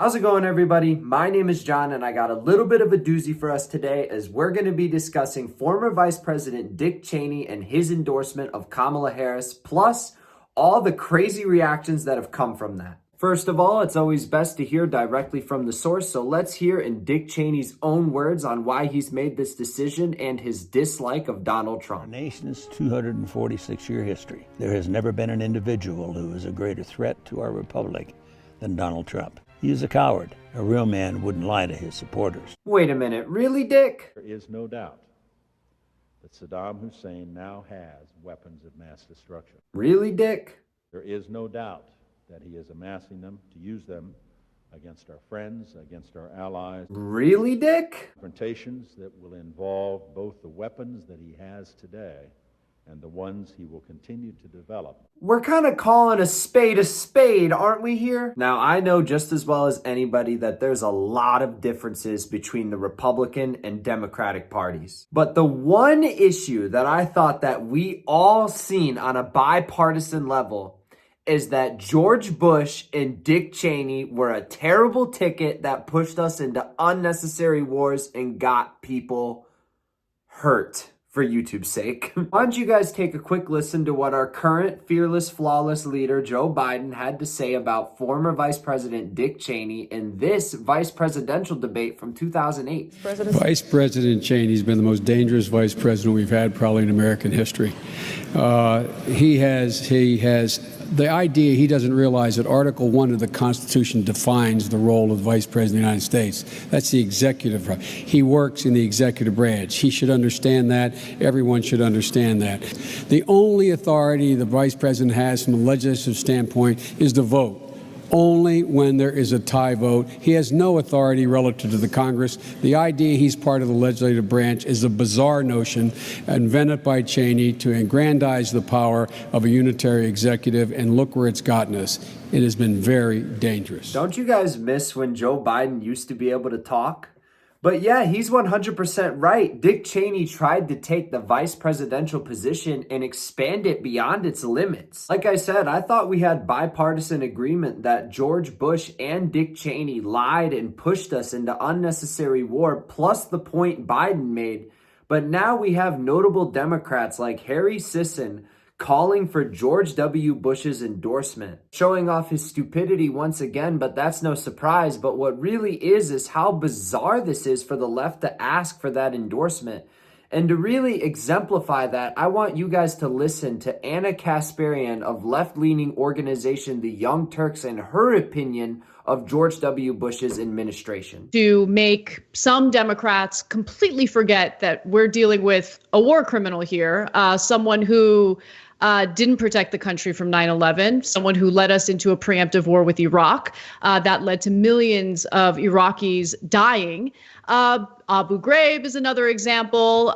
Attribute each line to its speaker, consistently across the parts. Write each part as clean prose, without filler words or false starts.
Speaker 1: How's it going, everybody? My name is John, and I got a little bit of a doozy for us today as we're going to be discussing former Vice President Dick Cheney and his endorsement of Kamala Harris, plus all the crazy reactions that have come from that. First of all, it's always best to hear directly from the source, so let's hear in Dick Cheney's own words on why he's made this decision and his dislike of Donald Trump.
Speaker 2: Our nation's 246-year history, there has never been an individual who is a greater threat to our republic than Donald Trump. He is a coward. A real man wouldn't lie to his supporters.
Speaker 1: Wait a minute, really, Dick?
Speaker 3: There is no doubt that Saddam Hussein now has weapons of mass destruction.
Speaker 1: Really, Dick?
Speaker 3: There is no doubt that he is amassing them to use them against our friends, against our allies.
Speaker 1: Really, Dick?
Speaker 3: Confrontations that will involve both the weapons that he has today and the ones he will continue to develop.
Speaker 1: We're kind of calling a spade, aren't we here? Now, I know just as well as anybody that there's a lot of differences between the Republican and Democratic parties. But the one issue that I thought that we all seen on a bipartisan level is that George Bush and Dick Cheney were a terrible ticket that pushed us into unnecessary wars and got people hurt. For YouTube's sake. Why don't you guys take a quick listen to what our current fearless, flawless leader, Joe Biden, had to say about former Vice President Dick Cheney in this vice presidential debate from 2008.
Speaker 4: Vice President Cheney's been the most dangerous vice president we've had probably in American history. He has the idea he doesn't realize that Article 1 of the Constitution defines the role of the Vice President of the United States. That's the executive. He works in the executive branch. He should understand that. Everyone should understand that. The only authority the Vice President has from a legislative standpoint is to vote. Only when there is a tie vote. He has no authority relative to the Congress. The idea he's part of the legislative branch is a bizarre notion invented by Cheney to aggrandize the power of a unitary executive, and look where it's gotten us. It has been very dangerous.
Speaker 1: Don't you guys miss when Joe Biden used to be able to talk? But yeah, he's 100% right. Dick Cheney tried to take the vice presidential position and expand it beyond its limits. Like I said, I thought we had bipartisan agreement that George Bush and Dick Cheney lied and pushed us into unnecessary war, plus the point Biden made. But now we have notable Democrats like Harry Sisson calling for George W. Bush's endorsement, showing off his stupidity once again, but that's no surprise. But what really is how bizarre this is for the left to ask for that endorsement. And to really exemplify that, I want you guys to listen to Anna Kasparian of left-leaning organization The Young Turks and her opinion of George W. Bush's administration.
Speaker 5: To make some Democrats completely forget that we're dealing with a war criminal here, someone who didn't protect the country from 9/11, someone who led us into a preemptive war with Iraq that led to millions of Iraqis dying. Abu Ghraib is another example.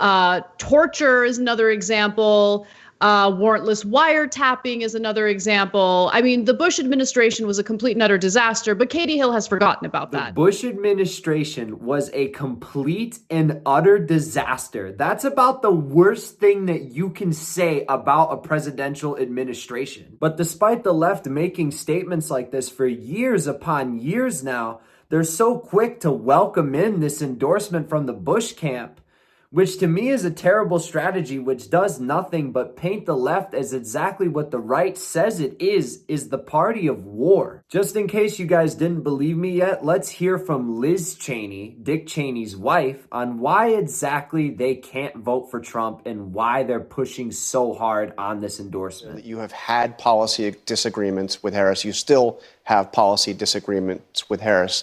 Speaker 5: Torture is another example. Warrantless wiretapping is another example. I mean, the Bush administration was a complete and utter disaster, but Katie Hill has forgotten about that.
Speaker 1: The Bush administration was a complete and utter disaster. That's about the worst thing that you can say about a presidential administration. But despite the left making statements like this for years upon years now, they're so quick to welcome in this endorsement from the Bush camp, which to me is a terrible strategy, which does nothing but paint the left as exactly what the right says it is the party of war. Just in case you guys didn't believe me yet, let's hear from Liz Cheney, Dick Cheney's wife, on why exactly they can't vote for Trump and why they're pushing so hard on this endorsement.
Speaker 6: You have had policy disagreements with Harris. You still have policy disagreements with Harris.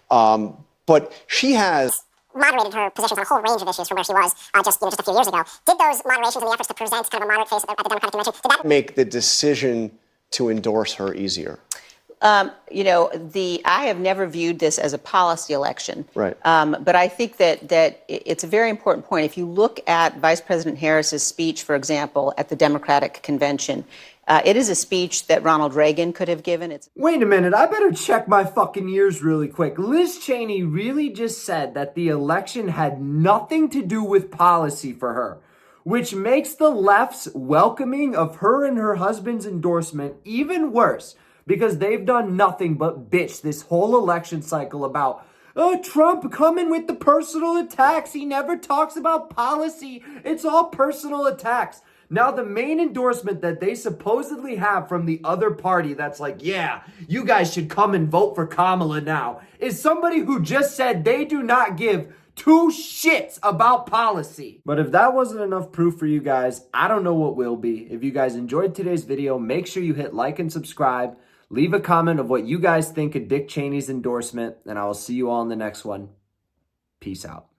Speaker 6: But she has
Speaker 7: moderated her positions on a whole range of issues from where she was just a few years ago. Did those moderations and the efforts to present kind of a moderate face at the Democratic Convention, did that
Speaker 6: make the decision to endorse her easier?
Speaker 8: I have never viewed this as a policy election.
Speaker 6: Right.
Speaker 8: But I think that it's a very important point. If you look at Vice President Harris's speech, for example, at the Democratic Convention, it is a speech that Ronald Reagan could have given.
Speaker 1: Wait a minute, I better check my fucking ears really quick. Liz Cheney really just said that the election had nothing to do with policy for her, which makes the left's welcoming of her and her husband's endorsement even worse. because they've done nothing but bitch this whole election cycle about, oh, Trump coming with the personal attacks. He never talks about policy. It's all personal attacks. Now, the main endorsement that they supposedly have from the other party that's like, yeah, you guys should come and vote for Kamala now, is somebody who just said they do not give two shits about policy. But if that wasn't enough proof for you guys, I don't know what will be. If you guys enjoyed today's video, make sure you hit like and subscribe. Leave a comment of what you guys think of Dick Cheney's endorsement, and I will see you all in the next one. Peace out.